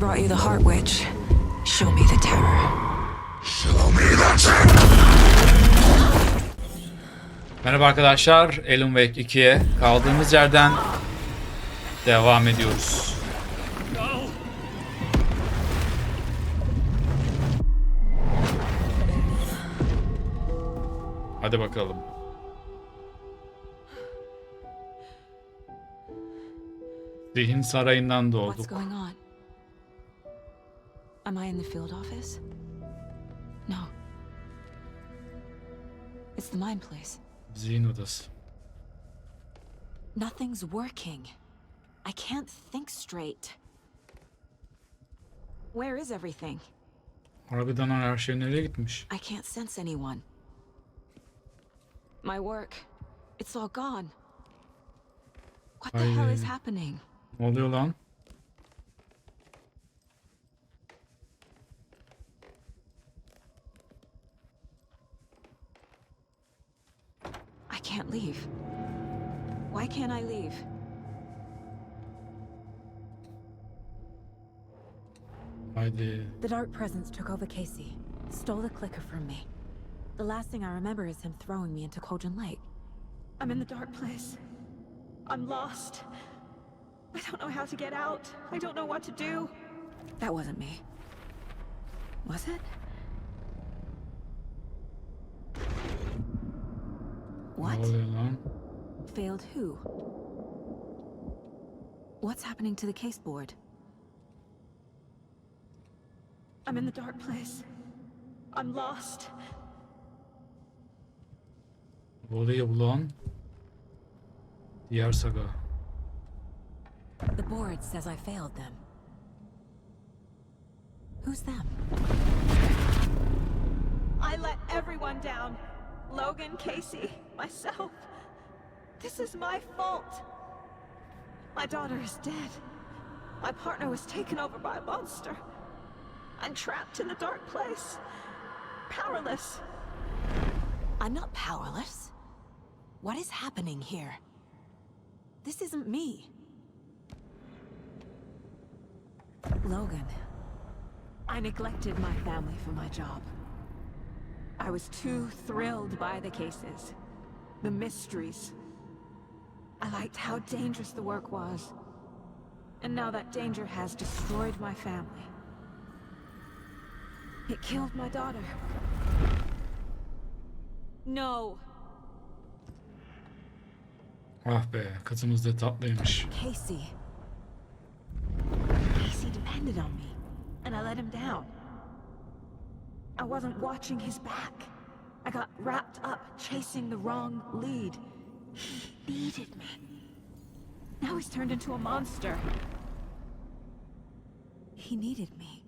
brought you the heart witch. Show me the terror. Merhaba arkadaşlar, Alan Wake 2'ye kaldığımız yerden devam ediyoruz. Hadi bakalım. Zihin sarayından doğduk. What's going on? Am I in the field office? No. It's the mind place. Zihin odası. Nothing's working. I can't think straight. Where is everything? Harbiden her şey nereye gitmiş? I can't sense anyone. My work, it's all gone. What the hell is happening? Ne oluyor lan? I can't leave. Why can't I leave? Haydi. The dark presence took over Casey, stole the clicker from me. The last thing I remember is him throwing me into Cauldron Lake. I'm in the dark place. I'm lost. I don't know how to get out. I don't know what to do. That wasn't me. Was it? What? Ne oluyor lan? Failed who? What's happening to the case board? I'm in the dark place. I'm lost. Orayı bulan diğer saga. The board says I failed them. Who's them? I let everyone down. Logan, Casey, myself. This is my fault. My daughter is dead. My partner was taken over by a monster. I'm trapped in the dark place. Powerless. I'm not powerless. What is happening here? This isn't me. Logan. I neglected my family for my job. I was too thrilled by the cases, the mysteries. I liked how dangerous the work was. And now that danger has destroyed my family. It killed my daughter. No. Ah be, kızımız da tatlıymış. Casey. Casey depended on me, and I let him down. I wasn't watching his back. I got wrapped up chasing the wrong lead. He needed me. Now he's turned into a monster. He needed me.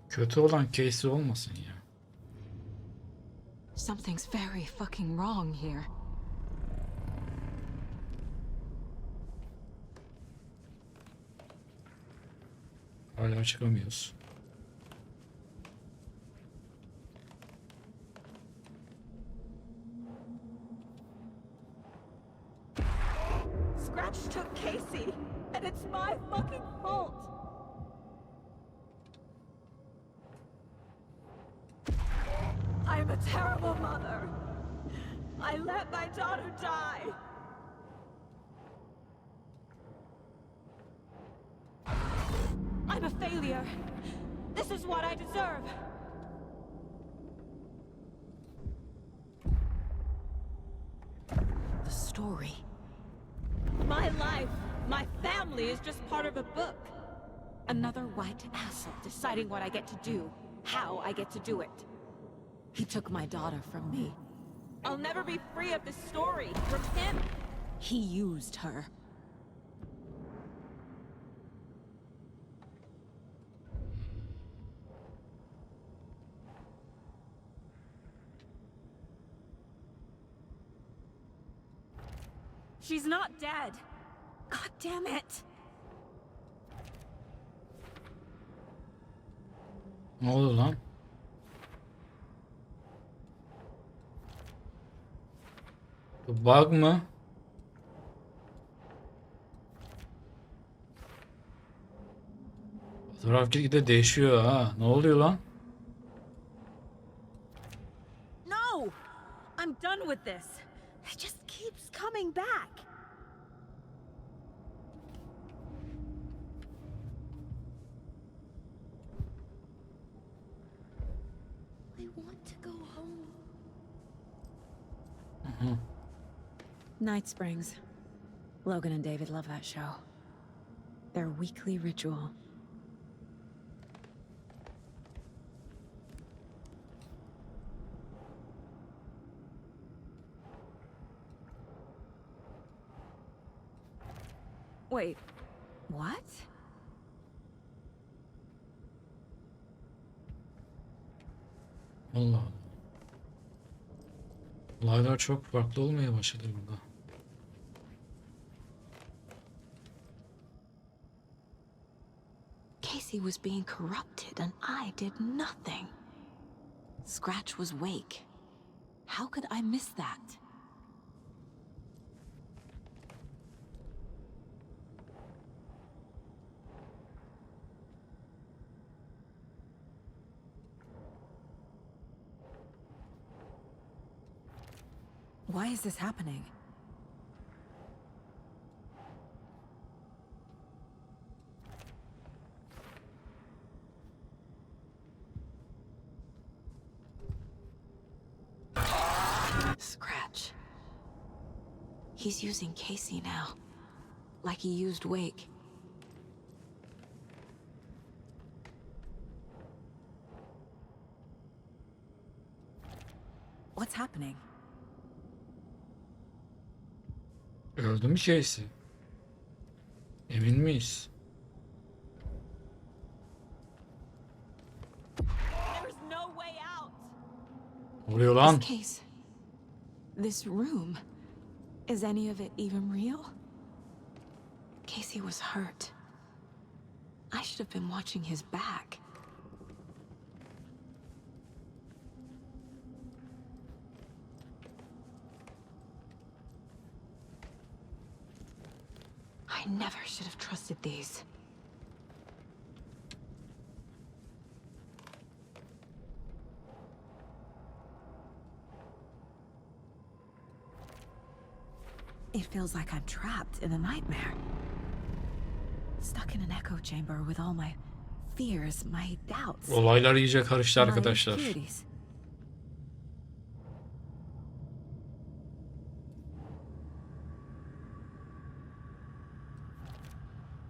Kötü olan Casey olmasın ya. Something's very fucking wrong here. Hala çıkamıyoruz. Scratch took Casey, and it's my fucking fault. I am a terrible mother. I let my daughter die. I'm a failure. This is what I deserve. The story. My life, my family is just part of a book. Another white asshole deciding what I get to do, how I get to do it. He took my daughter from me. I'll never be free of this story from him. He used her. She's not dead. God damn it. Ne oldu lan? Bu bug mı? Fotoğraf gitgide değişiyor ha. Ne oluyor lan? No! I'm done with this. It just keeps coming back. I want to go home. Night Springs. Logan and David love that show. Their weekly ritual. Wait, what? Allah Allah. Olaylar çok farklı olmaya başladı burada. Casey was being corrupted and I did nothing. Scratch was Wake. How could I miss that? Why is this happening? Scratch. He's using Casey now. Like he used Wake. What's happening? Öldü mü Casey? Emin miyiz? There's no way out. Ne oluyor lan? This case. This room. Is any of it even real? Casey was hurt. I should have been watching his back. I never should have trusted these. It feels like I'm trapped in a nightmare. Stuck in an echo chamber with all my fears, my doubts, Olaylar iyice karıştı my arkadaşlar. insecurities.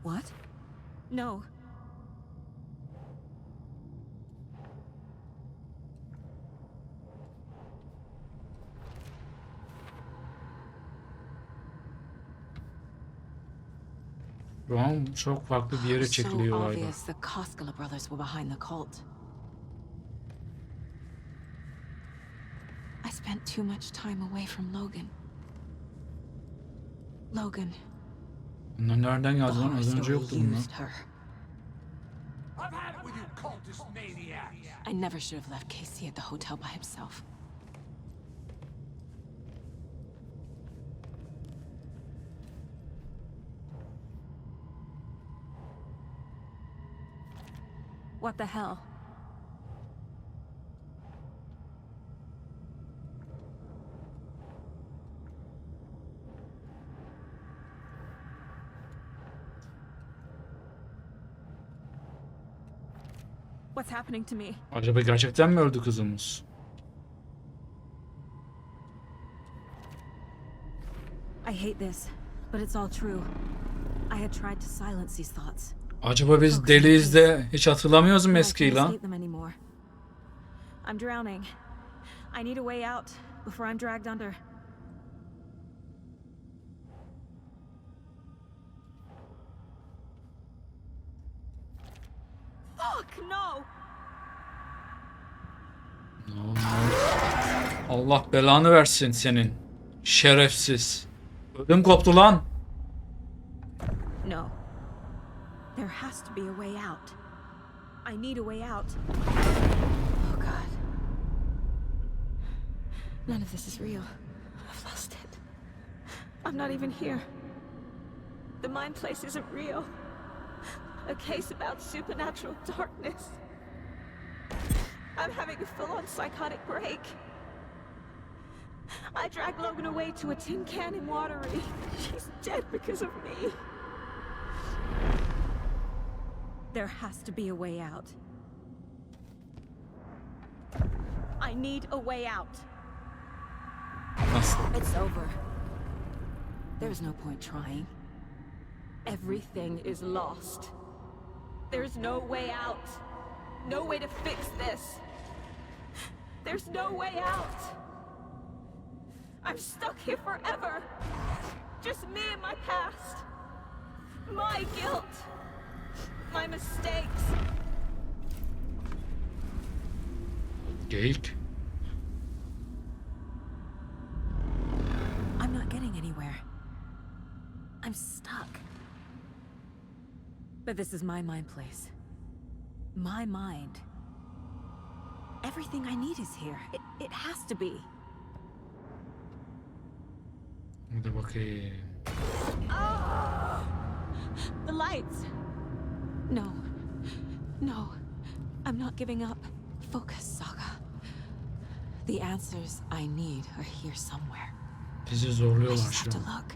What? No. Şu an çok farklı bir yere So çekiliyor olaylar. obvious the Koskela brothers were behind the cult. I spent too much time away from Logan. Logan, Bunlar nereden the geldi lan? horror Az önce story yoktu bunlar. used her. I've had it with you cultist maniacs! I never should have left Casey at the hotel by himself. What the hell? What's happening to me? Acaba gerçekten mi öldü kızımız? I hate this, but it's all true. I had tried to silence these thoughts. Acaba biz deliyiz de hiç hatırlamıyoruz mu but I eskiyi can't lan? escape them anymore. I'm drowning. I need a way out before I'm dragged under. Fuck no! Allah belanı versin senin. Şerefsiz. Ödüm koptu lan. No. There has to be a way out. I need a way out. Oh God. None of this is real. I've lost it. I'm not even here. The mind place isn't real. A case about supernatural darkness. I'm having a full-on psychotic break. I dragged Logan away to a tin can in Watery. She's dead because of me. There has to be a way out. I need a way out. Nasıl? It's over. There's no point trying. Everything is lost. There's no way out. No way to fix this. There's no way out. I'm stuck here forever. Just me and my past. My guilt. My mistakes. Geyik. I'm not getting anywhere. I'm stuck. But this is my mind place. My mind. Everything I need is here. It has to be. Hadi bakayım. The lights. No. No. I'm not giving up. Focus, Saga. The answers I need are here somewhere. Bizi I zorluyorlar just şu have to an. look.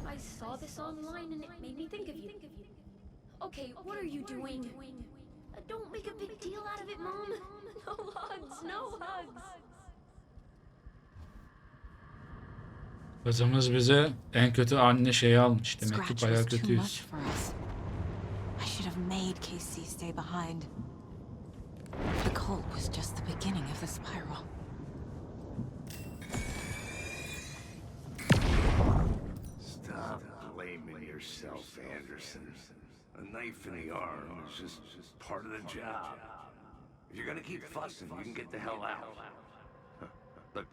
I saw this online and it made me think of you. Okay, what are you doing? Don't make a big deal out of it, Mom. No hugs, no hugs. Kızımız bize en kötü anne şeyi almış. Demek ki Scratch bayağı was too much kötüyüz. for us. I should have made Casey stay behind. The cult was just the beginning of the spiral. Stop blaming yourself, Anderson. A knife in the arm is just part of the job. If you're gonna keep fussing, you can get the hell out. Look,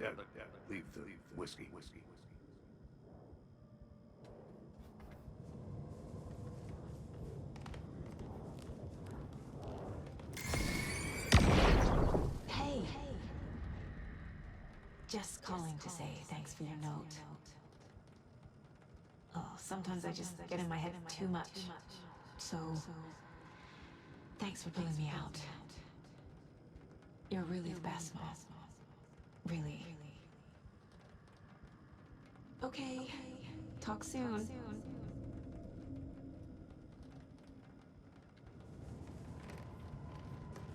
leave the whiskey. Hey. Just calling to say thanks for your note. Oh, sometimes I just get in my head too much. So, thanks for pulling me out. You're really the best, Mom. Really. Okay. Talk soon.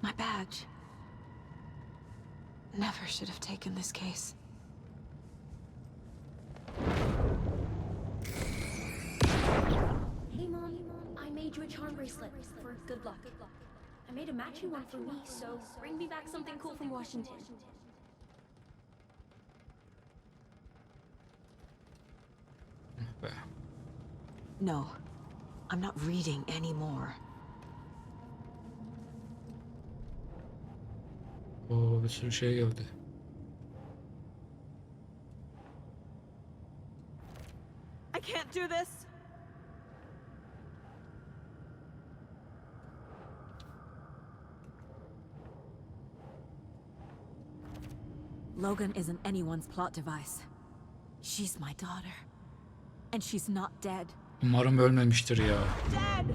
My badge. Never should have taken this case. Hey, Mom, I made you a charm bracelet for good luck. I made a matching one for me, so bring me back something cool from Washington. Be. No. I'm not reading anymore. Oo, bir sürü şey geldi. I can't do this. Logan isn't anyone's plot device. She's my daughter. And she's not dead. Umarım ölmemiştir ya. Dead.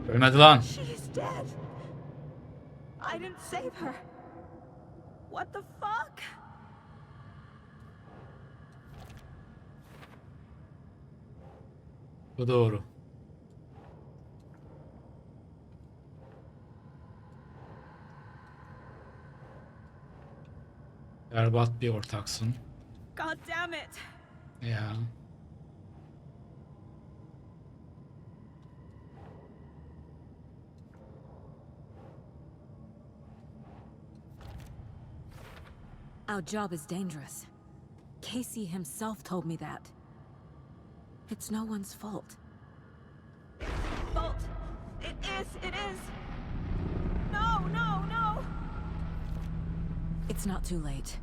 Ölmedi lan. She's dead. I didn't save her. What the fuck? Bu doğru. Berbat bir ortaksın. God damn it. Ya. Our job is dangerous. Casey himself told me that. It's no one's fault. Fault. It is. No. It's not too late.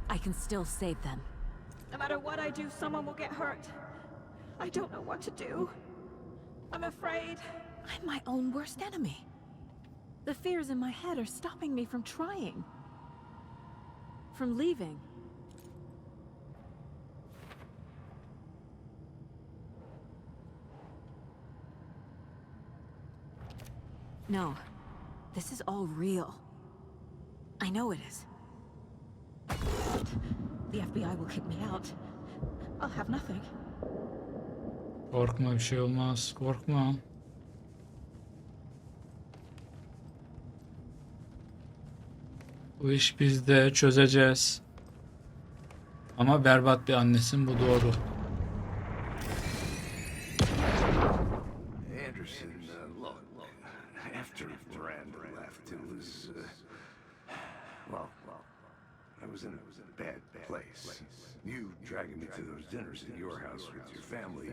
I can still save them. No matter what I do, someone will get hurt. I don't know what to do. I'm afraid. I'm my own worst enemy. The fears in my head are stopping me from trying. From leaving. No. This is all real. I know it is. The FBI will kick me out. I'll have nothing. Korkma, bir şey olmaz. Korkma. Bu iş bizde, çözeceğiz. Ama berbat bir annesin, bu doğru. Anderson, look, after Miranda left, it was, well, I was in a bad place. You dragging me to those dinners at your house with your family,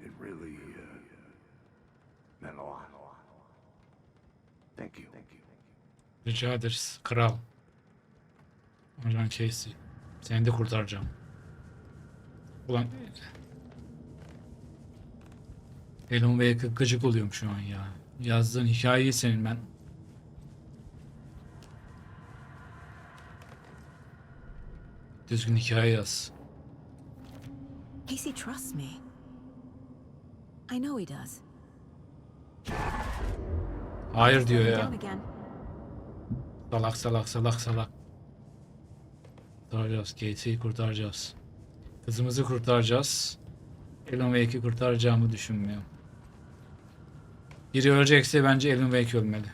it really, meant a lot. Thank you. Rica ederiz, kral. Ajan Casey. Seni de kurtaracağım. Ulan... Alan Wake'a gıcık oluyorum şu an ya. Yazdığın hikayeyi senin ben. Düzgün hikaye yaz. Casey trusts me. I know he does. Hayır diyor ya. Down again. Salak. Kurtaracağız. Casey'yi kurtaracağız. Kızımızı kurtaracağız. Alan Wake'i kurtaracağımı düşünmüyorum. Biri ölecekse bence Alan Wake ölmeli.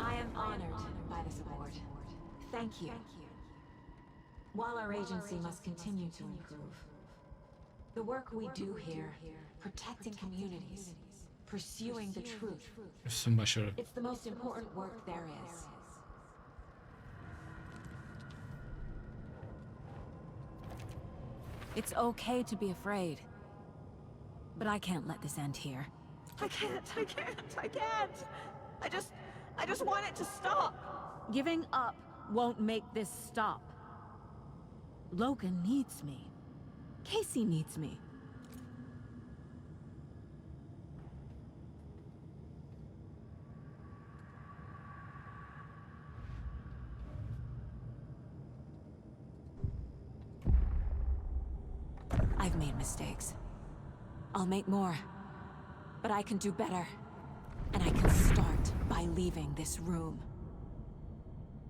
I am honored by this award. Thank you. While our agency must continue to improve, the work we do here, protecting communities, pursuing the truth, Üstün başarı. it's the most important work there is. It's okay to be afraid. But I can't let this end here. I can't. I just want it to stop. Giving up won't make this stop. Logan needs me. Casey needs me. I've made mistakes. I'll make more. But I can do better. And I can start by leaving this room.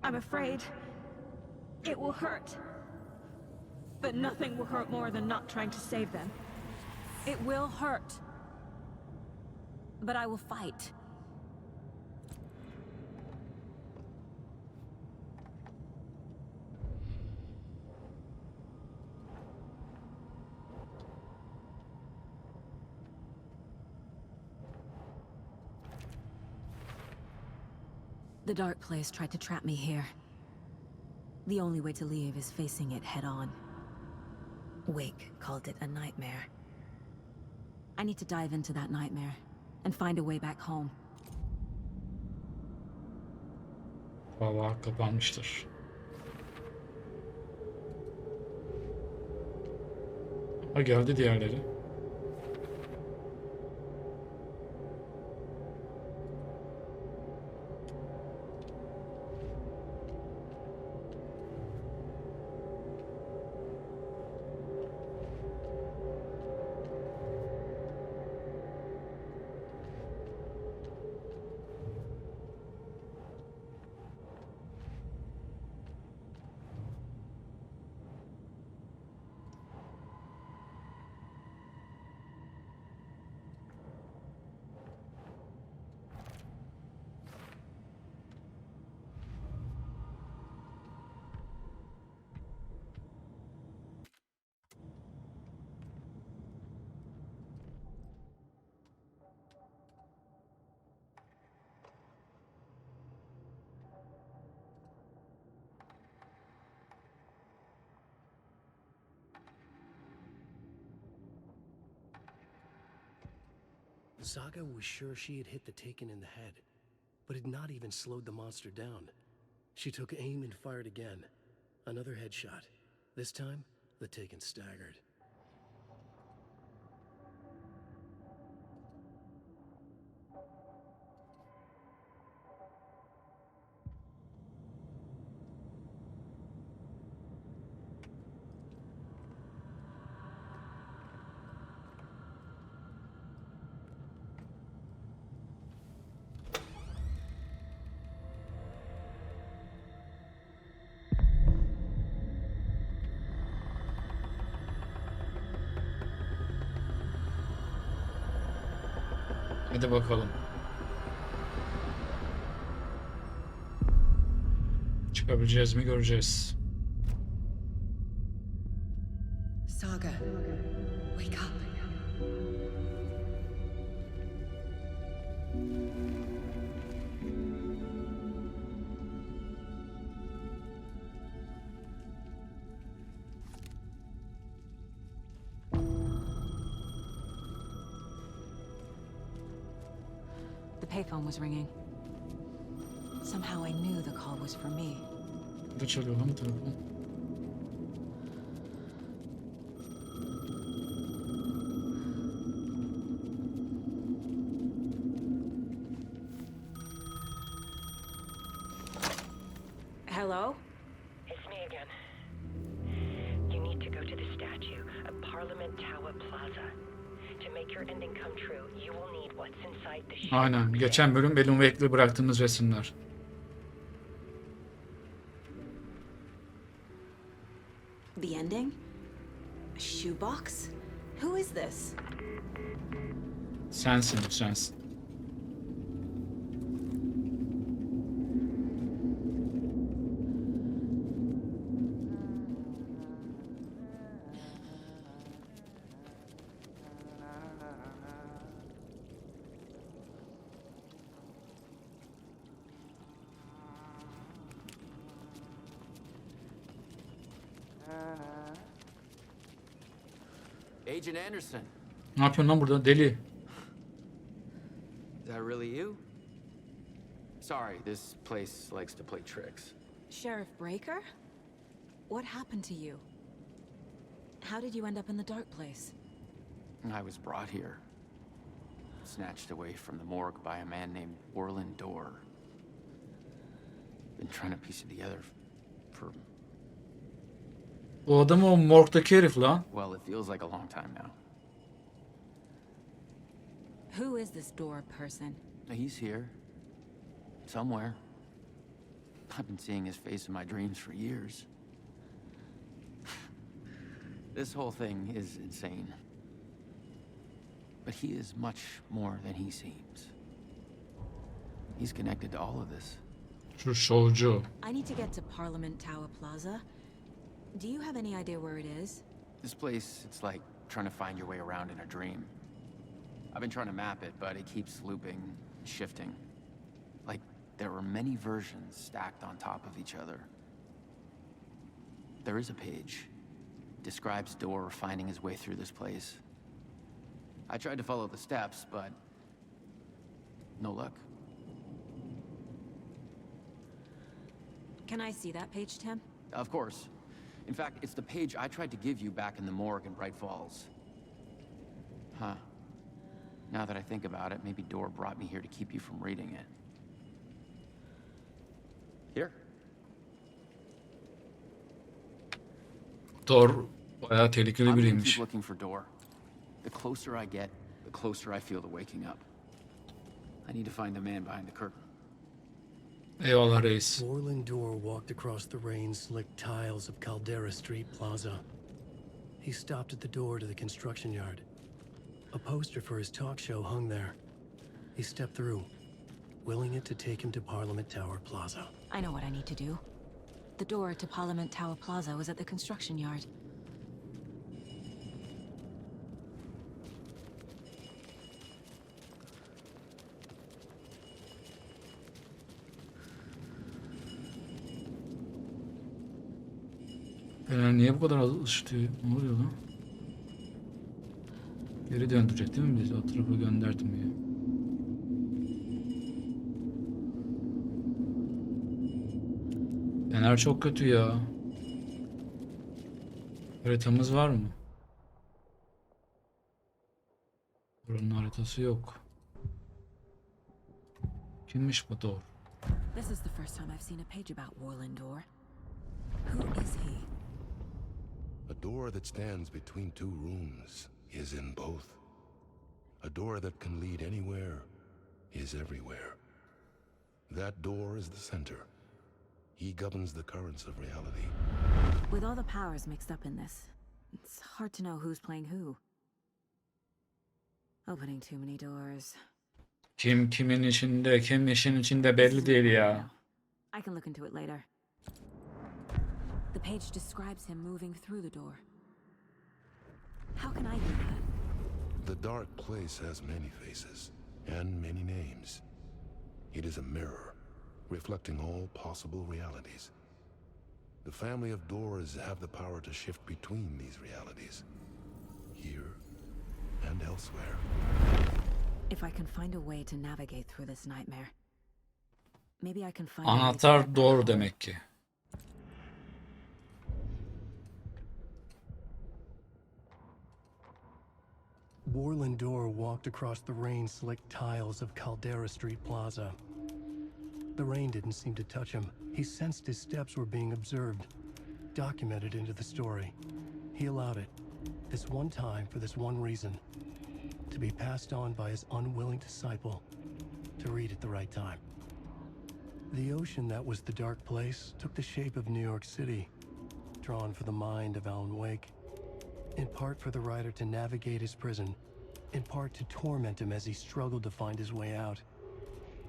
I'm afraid it will hurt. But nothing will hurt more than not trying to save them. It will hurt. But I will fight. The dark place tried to trap me here. The only way to leave is facing it head on. Wake called it a nightmare. I need to dive into that nightmare and find a way back home. Vallahi kapanmıştır. Ha, geldi diğerleri. Saga was sure she had hit the Taken in the head, but had not even slowed the monster down. She took aim and fired again. Another headshot. This time, the Taken staggered. Hadi bakalım. Çıkabileceğiz mi göreceğiz. Saga, wake up. The payphone was ringing. Somehow I knew the call was for me. Burada çalıyor lan telefon. Hello? It's me again. You need to go to the statue of Parliament Tower Plaza. To make your ending come true, you will need what's inside the ship. Aynen. Geçen bölüm Bellum ve Ekli bıraktığımız resimler. The ending? A shoebox? Who is this? Sensin, sensin. Agent Anderson, Ne yapıyorsun lan burada deli? is that really you? Sorry, this place likes to play tricks. Sheriff Breaker? What happened to you? How did you end up in the dark place? I was brought here, snatched away from the morgue by a man named Orland Dorr. Been trying to piece it together for, O adam o morgdaki herif lan. well, it feels like a long time now. Who is this door person? He's here, somewhere. I've been seeing his face in my dreams for years. This whole thing is insane. But he is much more than he seems. He's connected to all of this. Şu şovcu. I need to get to Parliament Tower Plaza. Do you have any idea where it is? This place, it's like trying to find your way around in a dream. I've been trying to map it, but it keeps looping, shifting. Like there are many versions stacked on top of each other. There is a page. Describes Dorr finding his way through this place. I tried to follow the steps, but no luck. Can I see that page, Tim? Of course. In fact, it's the page I tried to give you back in the morgue in Bright Falls. Huh. Now that I think about it, maybe Dorr brought me here to keep you from reading it. Here. Thor bayağı tehlikeli I'm gonna biriymiş. keep looking for Dorr. The closer I get, the closer I feel to waking up. I need to find the man behind the curtain. Eyvallah reis. Orland Dorr walked across the rain-slicked tiles of Caldera Street Plaza. He stopped at the door to the construction yard. A poster for his talk show hung there. He stepped through, willing it to take him to Parliament Tower Plaza. I know what I need to do. The door to Parliament Tower Plaza was at the construction yard. Fener niye bu kadar az ışıtıyor? Ne oluyor lan? Geri döndürecek değil mi bizi? O tarafa göndertmiyor. Fener çok kötü ya. Haritamız var mı? Buranın haritası yok. Kimmiş bu doğru? This is the first time I've seen a page about Warlindor. Who is he? A door that stands between two rooms is in both. A door that can lead anywhere is everywhere. That door is the center. He governs the currents of reality. With all the powers mixed up in this, it's hard to know who's playing who. Opening too many doors. Kim kimin içinde, kim işin içinde belli değil ya. I can look into it later. The page describes him moving through the door. How can I do that? The dark place has many faces and many names. It is a mirror, reflecting all possible realities. The family of doors have the power to shift between these realities, here and elsewhere. If I can find a way to navigate through this nightmare, maybe I can find. Anahtar doğru demek ki. Warlindor walked across the rain-slicked tiles of Caldera Street Plaza. The rain didn't seem to touch him. He sensed his steps were being observed, documented into the story. He allowed it, this one time for this one reason, to be passed on by his unwilling disciple, to read at the right time. The ocean that was the dark place took the shape of New York City, drawn for the mind of Alan Wake, in part for the writer to navigate his prison, in part to torment him as he struggled to find his way out.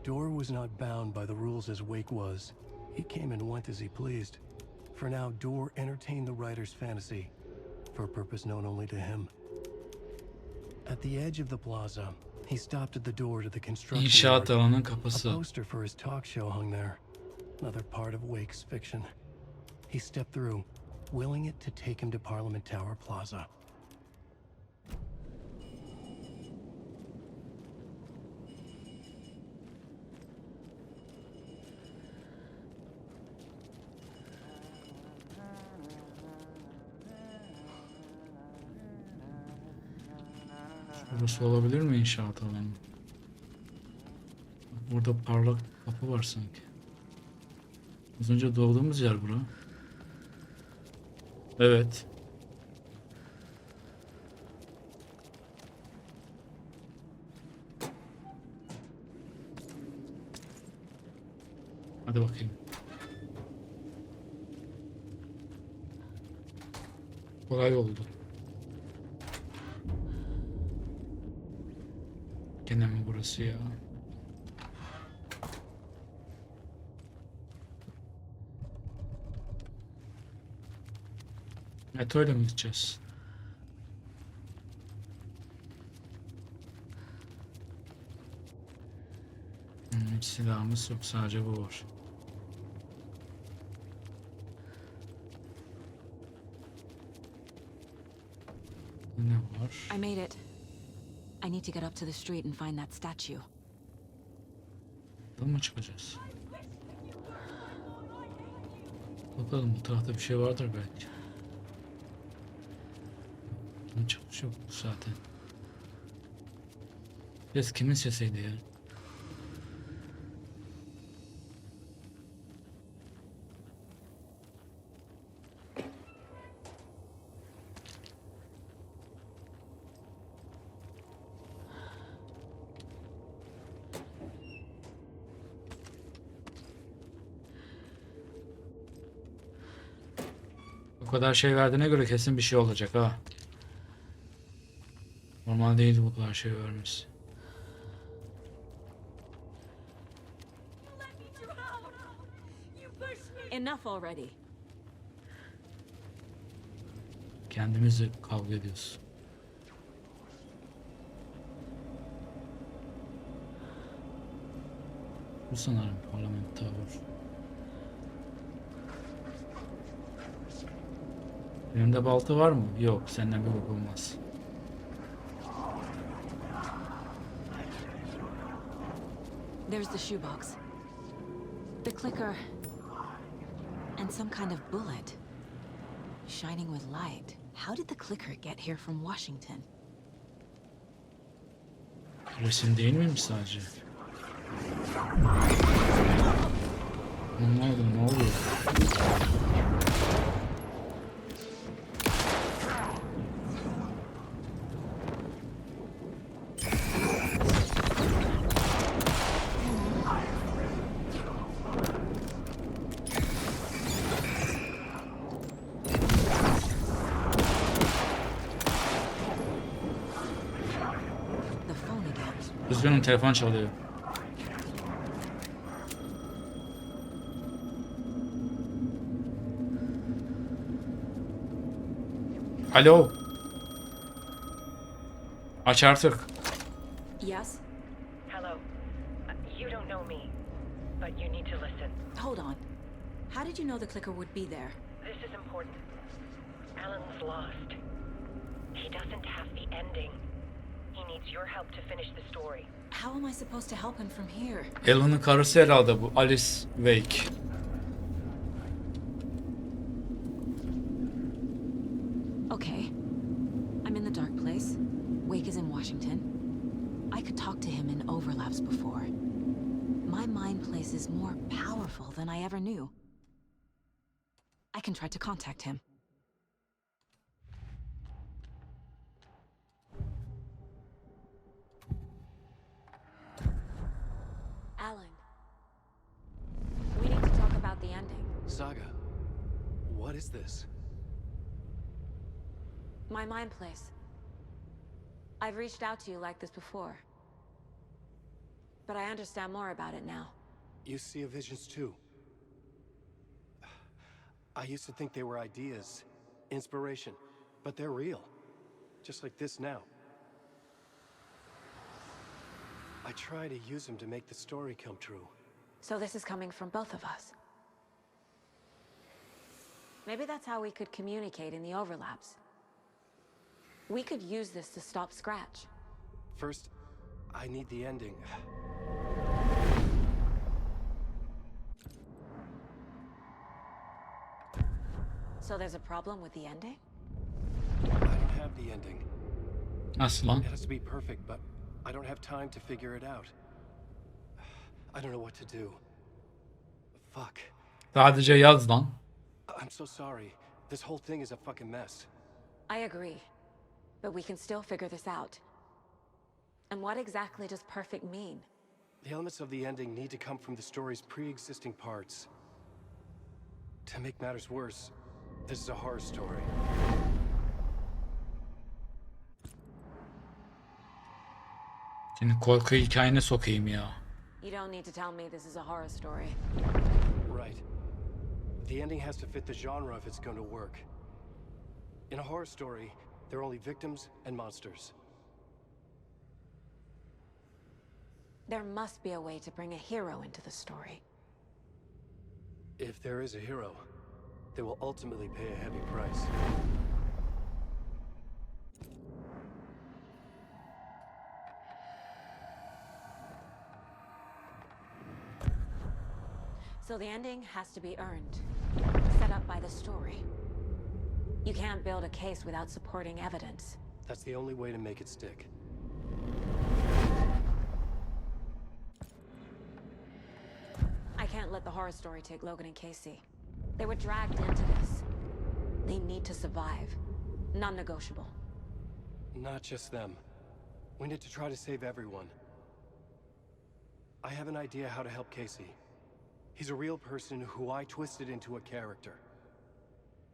Door was not bound by the rules as Wake was. He came and went as he pleased. For now, Door entertained the writer's fantasy, for a purpose known only to him. At the edge of the plaza, he stopped at the door to the construction İnşaat yard. alanının A kapısı. poster for his talk show hung there, another part of Wake's fiction. He stepped through, willing it to take him to Parliament Tower Plaza. Burası olabilir mi inşaat alanı? Burada parlak kapı var sanki. Az önce doğduğumuz yer bura. Evet. Hadi bakayım. Kolay oldu. Gene mi burası ya? Evet, öyle mi gideceğiz? Hiç silahımız yok, sadece bu var. Ne var? I made it. I need to get up to the street and find that statue. Buradan mı çıkacağız? Bakalım, bu tarafta bir şey vardır belki. Buradan çıkış yok zaten. Ses kimin sesiydi ya? O kadar şey verdiğine göre kesin bir şey olacak ha. Normal değildi bu kadar şey vermesi. Enough already. Kendimizle kavga ediyoruz. Bu sanırım Parliament Tower. Elimde balta var mı? Yok, senden bir bok olmaz. There's the shoebox. The clicker. And some kind of bullet. Shining with light. How did the clicker get here from Washington? Resim değil miymiş sadece? Anlamadım, ne oluyor? The phone again. Üzgünüm, telefon çalıyor. Alo. Aç artık. Yes? Hello. You don't know me, but you need to listen. Hold on. How did you know the clicker would be there? This is important. Alan's lost. He doesn't have the ending. He needs your help to finish the story. How am I supposed to help him from here? Alan'ın karısı herhalde bu. Alice Wake. Okay. I'm in the dark place. Wake is in Washington. I could talk to him in overlaps before. My mind place is more powerful than I ever knew. I can try to contact him. Alan. We need to talk about the ending. Saga, what is this? My mind place. I've reached out to you like this before. But I understand more about it now. You see visions too. I used to think they were ideas, inspiration, but they're real. Just like this now. I try to use them to make the story come true. So this is coming from both of us. Maybe that's how we could communicate in the overlaps. We could use this to stop Scratch. First, I need the ending. So there's a problem with the ending? I don't have the ending. Nasıl lan? It has to be perfect, but I don't have time to figure it out. I don't know what to do. Fuck. Sadece yaz lan. I'm so sorry. This whole thing is a fucking mess. I agree. But we can still figure this out. And what exactly does perfect mean? The elements of the ending need to come from the story's pre-existing parts. To make matters worse, this is a horror story. Seni korku hikayene sokayım ya. You don't need to tell me this is a horror story. Right. The ending has to fit the genre if it's going to work. In a horror story, there are only victims and monsters. There must be a way to bring a hero into the story. If there is a hero, they will ultimately pay a heavy price. So the ending has to be earned, set up by the story. You can't build a case without supporting evidence. That's the only way to make it stick. I can't let the horror story take Logan and Casey. They were dragged into this. They need to survive. Non-negotiable. Not just them. We need to try to save everyone. I have an idea how to help Casey. He's a real person who I twisted into a character.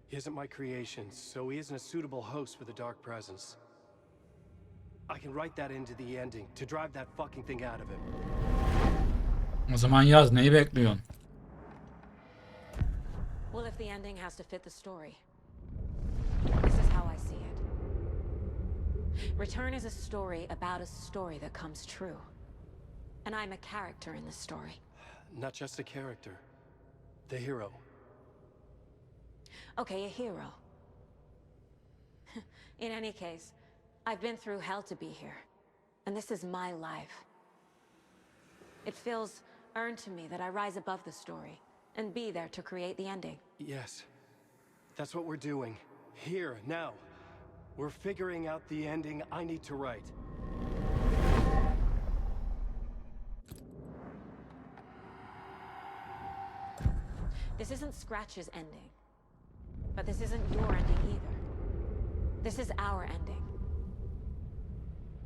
He isn't my creation, so he isn't a suitable host for the Dark Presence. I can write that into the ending to drive that fucking thing out of him. O zaman yaz, neyi bekliyorsun? Well, if the ending has to fit the story, this is how I see it. Return is a story about a story that comes true. And I'm a character in this story. Not just a character. The hero. Okay, a hero. In any case, I've been through hell to be here. And this is my life. It feels earned to me that I rise above the story and be there to create the ending. Yes. That's what we're doing. Here, now. We're figuring out the ending I need to write. This isn't Scratch's ending. But this isn't your ending either. This is our ending.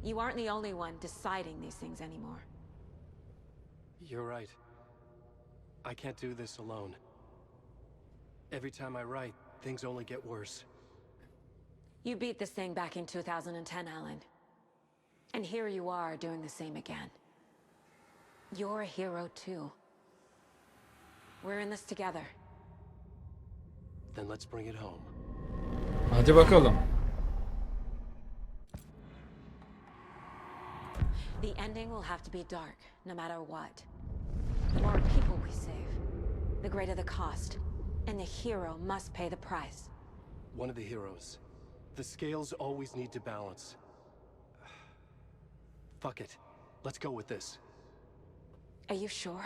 You aren't the only one deciding these things anymore. You're right. I can't do this alone. Every time I write, things only get worse. You beat this thing back in 2010, Alan. And here you are doing the same again. You're a hero too. We're in this together. Then let's bring it home. Hadi bakalım. The ending will have to be dark, no matter what. The more people we save, the greater the cost. And the hero must pay the price. One of the heroes. The scales always need to balance. Fuck it. Let's go with this. Are you sure?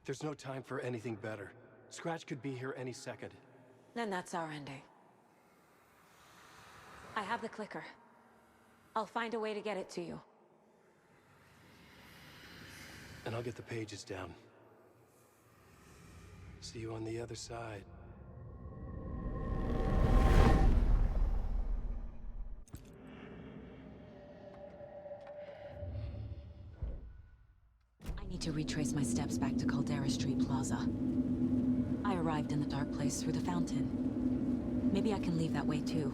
There's no time for anything better. Scratch could be here any second. Then that's our ending. I have the clicker. I'll find a way to get it to you. And I'll get the pages down. See you on the other side. I need to retrace my steps back to Caldera Street Plaza. I arrived in the dark place through the fountain. Maybe I can leave that way too.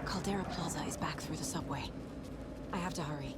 Caldera Plaza is back through the subway. I have to hurry.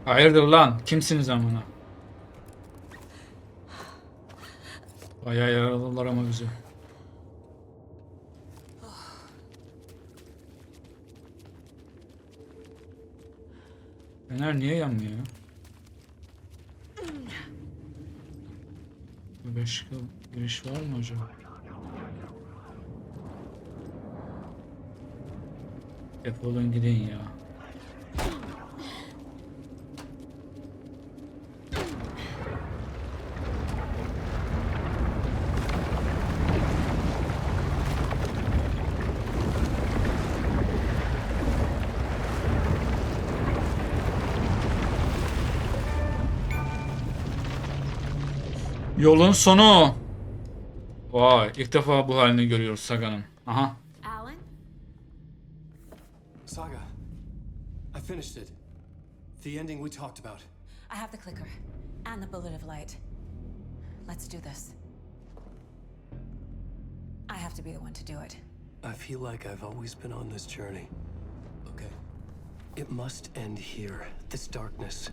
Hayırdır lan? Kimsiniz amına? Bayağı yaraladılar ama bizi. Fener niye yanmıyor ya? Bir başka giriş var mı acaba? Defolun gidin ya. Yolun sonu. Vay, ilk defa bu halini görüyoruz Saga'nın. Aha. Alan? Saga, I finished it. The ending we talked about. I have the clicker and the bullet of light. Let's do this. I have to be the one to do it. I feel like I've always been on this journey. Okay. It must end here. This darkness.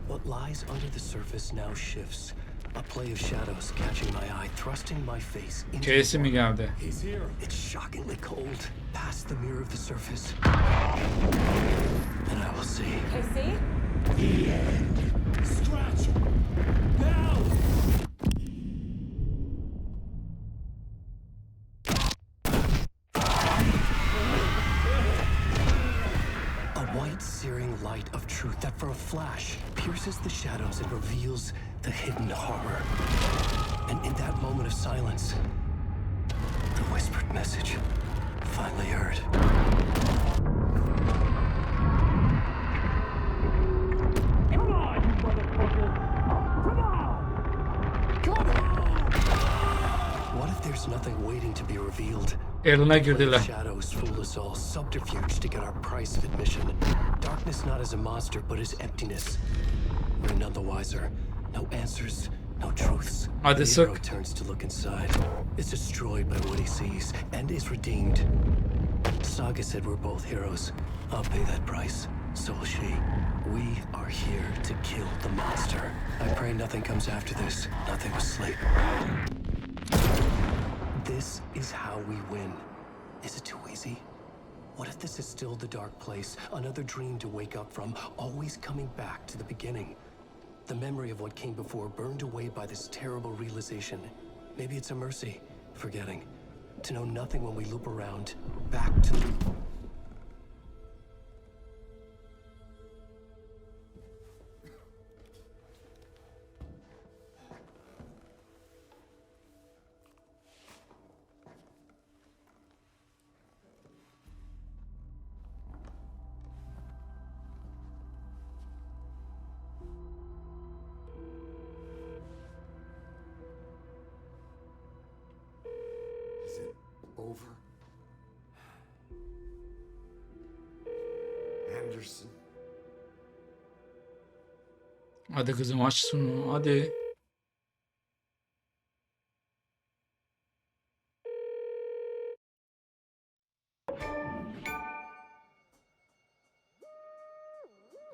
What lies under the surface now shifts. A play of shadows catching my eye, thrusting my face into Casey mi geldi? He's here. It's shockingly cold, past the mirror of the surface. And I will see. Casey? The end. Scratch! Now! A white, searing light of truth that for a flash pierces the shadows and reveals the hidden horror. And in that moment of silence, the whispered message finally heard. Alan'a Let girdiler. shadows fool us all, subterfuge to get our price of admission. Darkness not as a monster, but as emptiness. We're none the wiser. No answers, no truths. Hadi The hero sık. turns to look inside, is destroyed by what he sees, and is redeemed. Saga said we're both heroes. I'll pay that price. So will she. We are here to kill the monster. I pray nothing comes after this. Nothing but sleep. This is how we win. Is it too easy? What if this is still the dark place? Another dream to wake up from, always coming back to the beginning. The memory of what came before burned away by this terrible realization. Maybe it's a mercy, forgetting. To know nothing when we loop around, back to... Is it over? Anderson? Hadi kızım aç şunu. Hadi.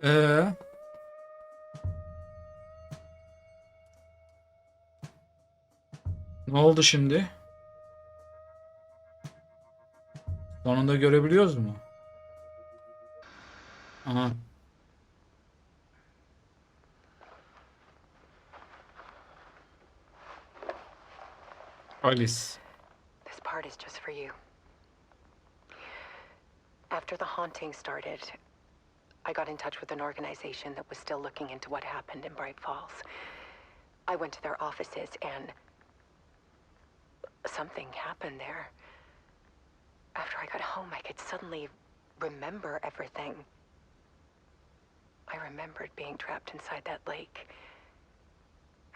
Ee? Ne oldu şimdi? Sonunda görebiliyoruz mu? Aha. Alice. This part is just for you. After the haunting started, I got in touch with an organization that was still looking into what happened in Bright Falls. I went to their offices and something happened there. After I got home, I could suddenly remember everything. I remembered being trapped inside that lake.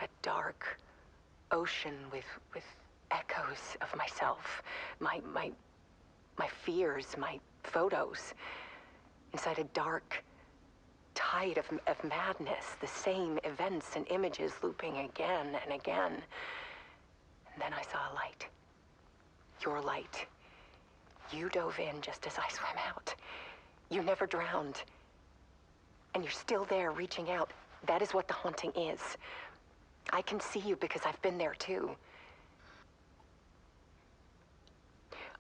A dark ocean with echoes of myself. My fears, my photos. Inside a dark tide of madness. The same events and images looping again and again. And then I saw a light. Your light. You dove in just as I swam out. You never drowned. And you're still there reaching out. That is what the haunting is. I can see you because I've been there too.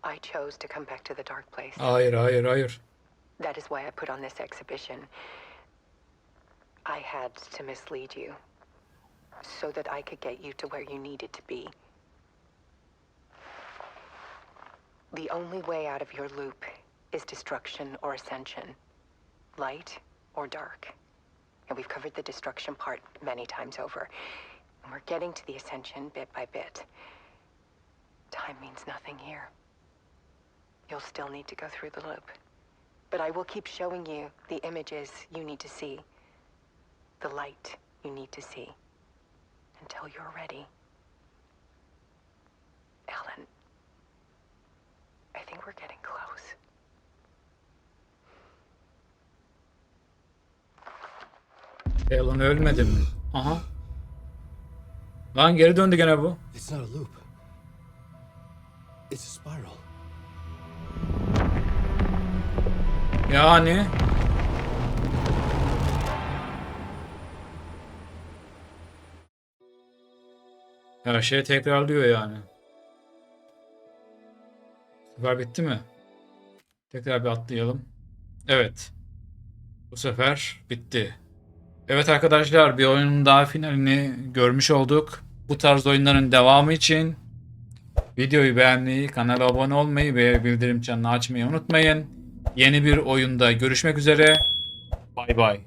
I chose to come back to the dark place. Hayır, hayır, hayır. That is why I put on this exhibition. I had to mislead you. So that I could get you to where you needed to be. The only way out of your loop is destruction or ascension. Light or dark. And we've covered the destruction part many times over. And we're getting to the ascension bit by bit. Time means nothing here. You'll still need to go through the loop. But I will keep showing you the images you need to see. The light you need to see. Until you're ready. Alan, I think we're getting close. Alan ölmedi mi? Aha. Lan geri döndü gene bu. It's not a loop. It's a spiral. Yani. Her şey tekrarlıyor yani. Bu sefer bitti mi? Tekrar bir atlayalım. Evet. Bu sefer bitti. Evet arkadaşlar, bir oyunun daha finalini görmüş olduk. Bu tarz oyunların devamı için videoyu beğenmeyi, kanala abone olmayı ve bildirim çanını açmayı unutmayın. Yeni bir oyunda görüşmek üzere. Bay bay.